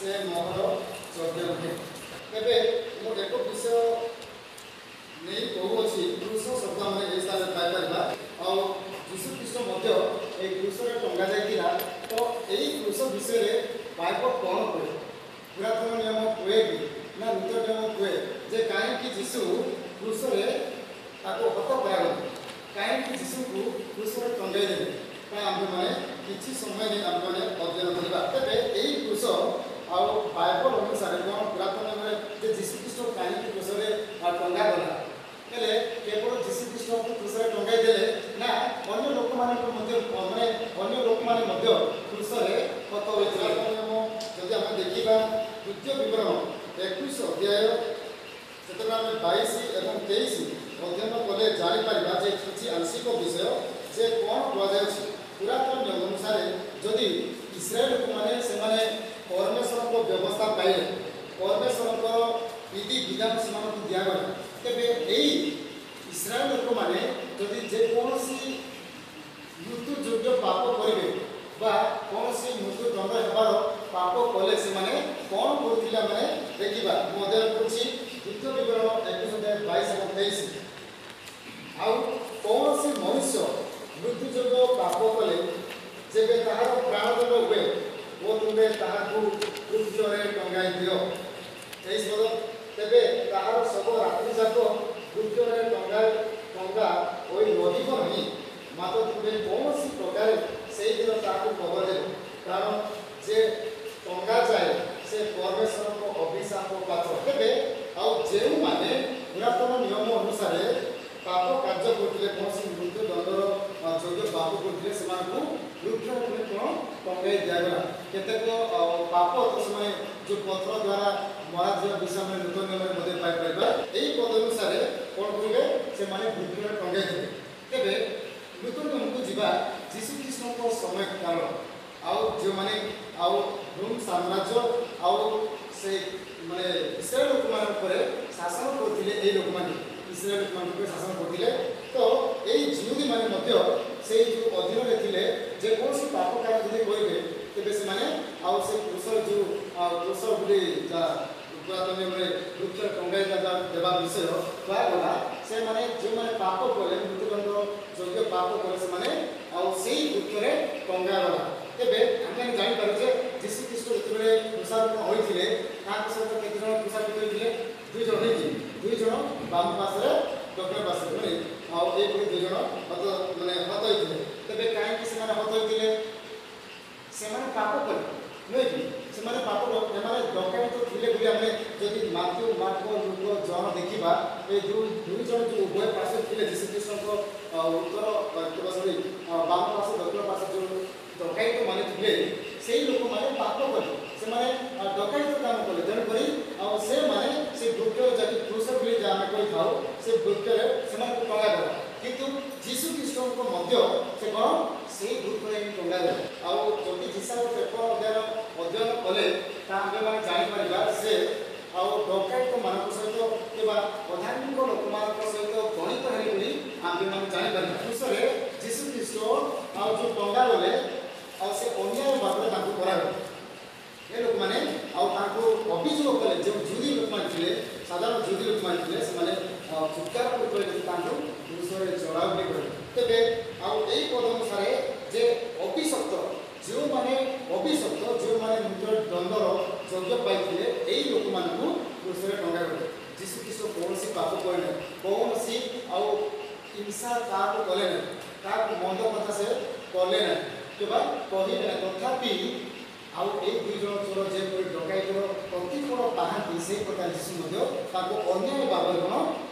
से मोहर यज्ञ नुहे तेरे मुझे एक विषय नहीं कहूँ क्रूस शब्द आम ये स्थान पाइपर आउ जीशु ख्रीस्ट ये क्रूस टंगा जाइला तो यही क्रूस विषय पाइप कौन कहे पुरातन नियम कहे कि ना नूतन नियम कहे जे कहीं जीशु क्रूस हत कर कहीं जीशु को क्रूस टंगाई देते आम मैंने किसी समय नहीं आम मैंने अध्ययन करवा तेरे यही क्रूस आउ बाइबल अनुसार कौन पुरातन नियम जीशु ख्रीस्ट कहीं क्रूस टंगा गला केवल जीशु ख्रीस्ट को क्रूस टंगाई देले ना अन्य लोक माने अन्य लोक माने क्रूस हत होता जदि आम देखा द्वितीय विवरण 21 अध्याय से आम 22 और 23 अध्ययन कले जापर जे किसी आंशिक विषय जे कौन कहुच्छे पुरातन नियम अनुसार जदि इस्राएल लोक मैंने परमेश्वर को व्यवस्था पाइले परमेश्वर विधि विधान से दिगला तेरे यही इस्राएल लोक मैंने जदि जेकोसी मृत्युयोग्य पाप करेंगे कौन सी मृत्युदंड होबार पाप कले से मैंने कौन करते मैंने देखा अध्ययन करुँच द्वितीय विवरण 21 और 23 आउ कौन सी मनुष्य मृत्युयोग्य पाप कले जेबे ताहार प्राणदंड हुए वो तुम्हें क्रूस टंगाई दियो तेरे ताहार सब रात्रि जाक क्रूस टंगा रही नहीं मात्र तुम्हें कौन सी प्रकार से दिन खबर देव कारण जे टंगा जाए से परमेश्वर को अभिशाप पात्र तेरे जो मैंने पुरातन नियम अनुसार पाप कार्य करते कौन सी मृत्युदंडर योग्य पाप करते वृक्ष कौन टंगाई दिगला केतेक पाप तो से जो पत्र द्वारा मरा जा विषय में नूतन नियम मध्य पाइपर यही पद अनुसार कौन करेंगे से वृक्ष टंगाई देवे तेरे नूतन नियम को जीवा जीशु ख्रीस्ट समय काल आउ जो मैंने आउ रोम साम्राज्य आउ से माने इस्राएल लोक मान शासन करते लोक मैंने इस्राएल लोक मान शासन करते तो यही जिहुदी मैंने से जो अधीन थे जेकोसी पाप कार्य जब करेंगे तेज से आउ से क्रूसर जो क्रूसर बोली पुरातन नियम वृक्ष टंगाई देवा विषय कहगला से मैंने जो मैंने पाप कले मृत्युदंड योग्य पाप कले से वृक्ष टंगा गला तेरे आम जापे जीशु ख्रीस्ट जो क्रूसारोपण होते सहित केत जन क्रूसारोपित होते 2 जन बाम पार्श्वे दक्षिण पार्श्वे मैंने ये 2 जन हत मैंने हत होते तेरे कहीं हत होते से पाप कले नुहे कि से पाप डकायत थे बोली आम जदि माथ्यू मार्क लुक जन देखा ये 2 जन जो उभय पार्श्व थे जीशु ख्रीस्ट उत्तर सॉरी बाम पार्श्व दक्षिण पार्श्व जो डकायत मैंने थे से लोक मैंने पाप कले से डकायत काम कले तेणुक से वृक्ष जब क्रूस बोली आम कही था से वृक्ष से टंगा गला किंतु जीशु ख्रीस्ट से कौन से वृक्ष टंगा गला आदि हिसाब पेपर अध्ययन कले मैंने जापर से डकायत मान सहित अधार्मिक लोक मान सहित गणित है बोली आम मैंने जापर क्रूस जीशु ख्रीस्ट जो टंगा गले से अन्याय भाव ये लोक मैंने अभियोग कले जो जुदी लोक मैंने साधारण जुदी लोक मैंने चित्कार क्रूस चढ़ाऊ करें तेरे आई पद अनुसार जे अभिशप्त जो मैंने अभिशप्त जो मैंने मृत्युदंडर योग्य पाई यही लोक मान क्रूस टंगा गले जीशु ख्रीस्ट कौन सी पाप कले कौन सी हिंसा क्या कले ना मंद कथा से कले ना कहे ना तथापि आउ 2 जन चोर जेपरी डकायतर प्रतिफल पाती से प्रकार जीशु अन्याय बाबद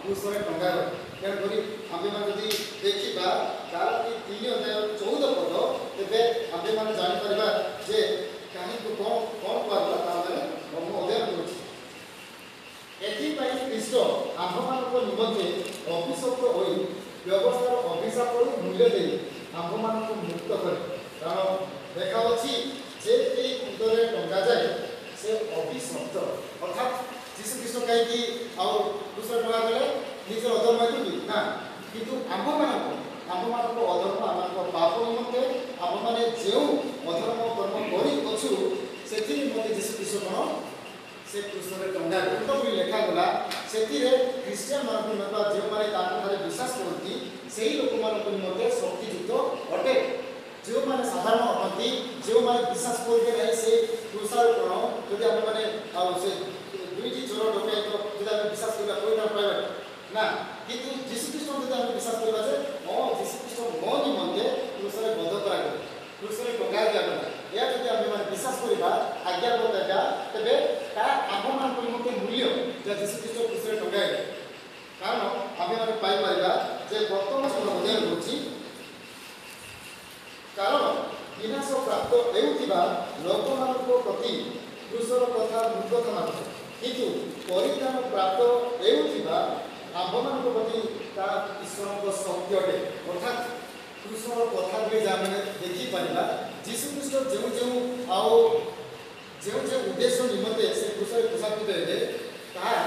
क्रूस टंगा गले तेणुक आम मैंने देखा तार 3 अध्याय 14 पद तेज आम मैंने जापर जे कहीं कौन कौन कहला अध्ययन कर ख्रीस्ट आम्भ निमंते अभिशप्त हो व्यवस्थार अभिशाप मूल्य दे आम्भ मुक्त करे कारण देखा जे कुंडे टंगा जाए से अभिशप्त अर्थात जीशु ख्रीस्ट कहीं क्रूस टंगा गले निज अधर्म हेतु ना किंतु आम्भ अधर्म आम पाप निमंते आम मैंने जो अधर्म कर्म कर से मत जीशु ख्रीष्ट कौन से क्रूसरे टंगा भी लिखागला से ख्रीस्टियान मान जो मैंने विश्वास करती से लोक मान शक्तियुक्त अटे जो मैंने साधारण अटंती जो मैंने विश्वास करते नहीं से क्रूसारोपण जदि आम मैंने से दुईटी चोर डकैत जब आम विश्वास करवा कोई ना पाइबा ना किंतु जीशुख्रीष्ट जब आम विश्वास करवा जे जीशुख्रीष्ट मो निमंते क्रूसरे बध करा क्रूसरे टंगा दिगला या जब आम मैंने विश्वास करवा आज्ञाबद्धता तेरे आम मान निमंते मूल्य जब जीशुख्रीष्ट क्रूसरे टंगा कारण आम मैंने पाइपर जे बर्तमान समय रोचे कारण विनाश प्राप्त होता लोक मान प्रति क्रूसर कथा मूर्खता मात्र किंतु परित्राण प्राप्त होता आम मान प्रति ईश्वर शक्ति अटे अर्थात क्रूसर कथा भी आम देखिपर जीशुख्रीष्ट जो जो उद्देश्य निमंते से क्रूसर प्रसादित होते ताहा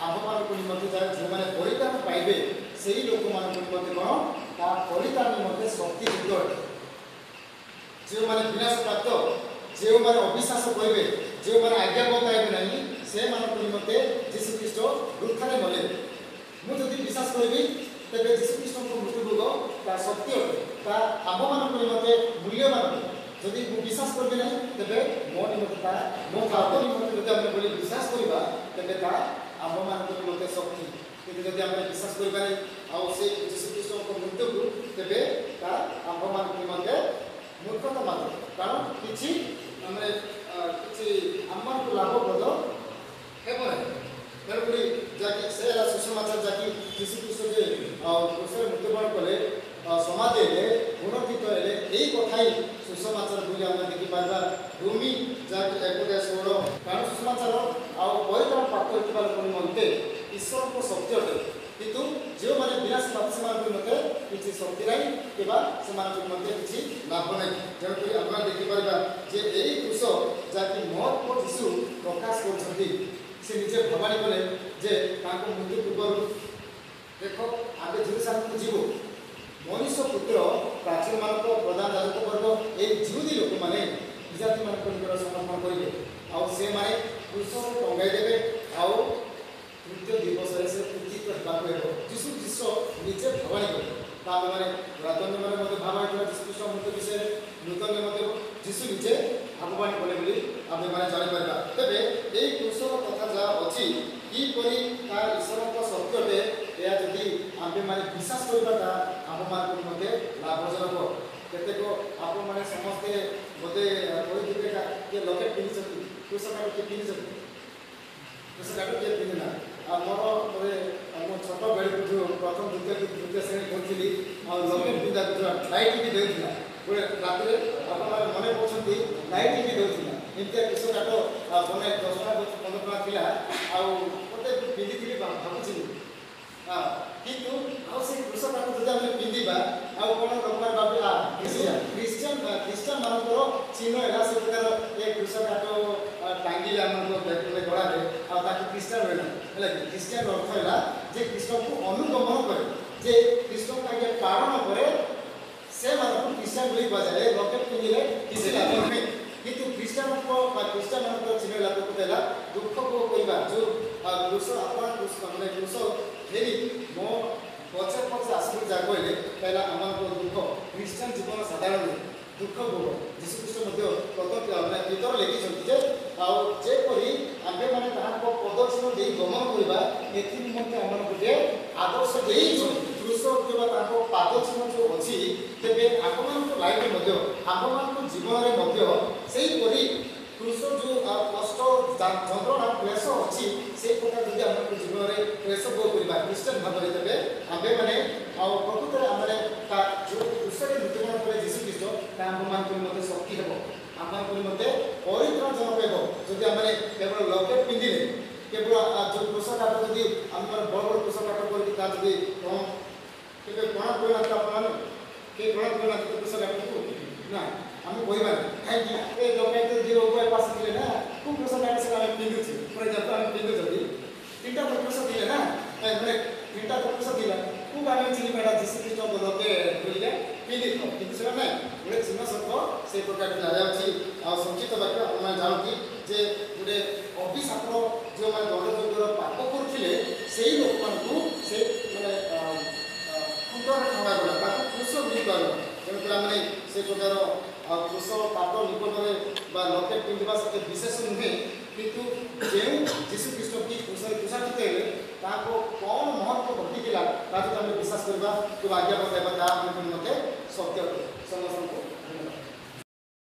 आम मान निमंते जो मैंने परित्राण पाइबे से लोक मान निमंते कौन ता परित्राण निमंते शक्तियुक्त अटे जो मैंने विनाश प्राप्त जो मैंने अविश्वास करेंगे जो मैंने आज्ञाबद्ध हे ना से निमंते जीशुख्रीष्ट वृथारे मले मुझे विश्वास करी तेज जीशुख्रीष्ट मृत्युभोग ता सत्य अटे आम मान निमंते मूल्यवान जदि विश्वास करेंगे ना तेज मो निमंते मो खाद्य निमंते जब आम बोली विश्वास करवा तेज आम मान निमंते शक्ति कि जब आम विश्वास करें से जीशुख्रीष्ट मृत्यु को तेज आम मान निमंते मूर्खता मात्र कारण किसी आम लाभप्रद हे तेणुक जहाँकि से सुसमाचार जहाँकि जीशुख्रीष्ट जे क्रूसरे मृत्युवरण कले समाधि है गुणतीत है यही कथा ही सुसमाचार बोली आम देखिपर भूमि जहाँकि 1:16 कारण सुसमाचार परित्राण प्राप्त होता लोक निमंते ईश्वर को शक्ति अटे किंतु जो मैंने विनाश प्राप्त से निमंते किसी शक्ति नहीं कि निमंते किसी लाभ नहीं तेणुक आम देखिपर जे यही क्रूस जहाँकि महत्व जीशु प्रकाश कर से निजे भवानी कले जे मृत्यु पूर्व देख आम जेरूसालेम को जीव मनुष्य पुत्र प्राचीन मान प्रधान राजक वर्ग ये जिहुदी लोक मैंने विजाति मान समर्पण करेंगे से मैंने क्रूस टंगाई देवे आउ तृतीय दिवस से उचित जीशु ख्रीष्ट निजे भवानी कले आम मैंने पुरातन मैंने भाव जीशुख्रीष्ट मृत्यु विषय नूतन जीशु निजे भगवानी कले आम मैंने जापर तेरे यही क्रूसर कथा जहाँ अच्छी किपर ईश्वर शक्ति अटे या जदि आम मैंने विश्वास करवा आम मान निमंते लाभजनक केतेक आप मैंने समस्ते बोधे कही किए लकेट पिंधि क्रूस काट किए पिंधि क्रूस काट किए पिंधिना मोर छोट बेलू प्रथम द्वितीय श्रेणी करी लकेट पिंधा लाइट भी देता गोटे रात मन पड़ते लाइट भी देता एमती क्रूस काट मैंने 10 टका 15 टका था आते पिंधि भावुची किंतु से क्रूस काट जब आम पिंधा कौन लोक भाव ख्रीस्टियान मानकर चिन्ह है से प्रकार ये क्रूस काट टांगिले आम गड़े ख्रीस्टियान रहा ख्रीस्टियान अर्थ है जे कृष्ण को अनुगमन करे जे कृष्ण को आगे पालन करे से मानक ख्रीस्टियान बोली कहुए लकेट पिंधिले किसी लाभ नहीं किंतु ख्रीस्टियान मान चिन्ह लाभ दुख को करवा जो क्रूस मैंने क्रूस फेरी मो पचे पचे आसपे जहाँ कहले पहला आम दुख ख्रीस्टियान जीवन साधारण दुख भोग जीशुख्रीष्ट मैंने गीतर लिखिं जेपरी आम मैंने पदचिन्ह दे गमन करवा निमंते आम गोटे आदर्श दे क्रूस जो पाद चिन्ह जो अच्छी तेज आप लाइफ आम जीवन से क्रूस जो कष्ट जंत्रणा क्लेश अच्छी से कथा जब आम जीवन में क्लेश भोग करवा ख्रीस्टियान भाव में तेज आम मैंने प्रकृत आम जो क्रूस मृत्युवरण करें जीशुख्रीष्ट आम मान मत शक्ति हे आम मत परित्राणजनक जदि आम केवल लकेट पिंधिले केवल जो क्रूस काट जदि आम बड़ बड़ क्रूस काट करके कणा कहना किए कणा कहना क्रूस काट को ना आम कहना कहीं डकैत जी उभय पास थे ना खूब क्रूस काट से आम पिंधुचे फर एक्जाम्पल आम पिंधुचे 3टा क्रूस थे ना मैंने 3टा क्रूस थी खूब आम चिन्ह पाड़ा जीशुख्रीष्ट लके पिंधि कि ना गोटे चिन्ह शब्द से प्रकार दिखाई संक्षिप्त वाक्य आम जानती जे गोटे अभिशाप जो मैंने दंडयोग्यर पाप करते से लोक मान से मैंने खुंटर ठगागला कृष मिल पार तेणुक आम से प्रकार कृष पाप निकट में लकेट पिंधा से विशेष नुहे किंतु जो जीशुख्रीष्ट की क्रूसाचित है कौन महत्व घटी आम विश्वास करवा तो आज्ञा बताइबा मत सत्य समस्त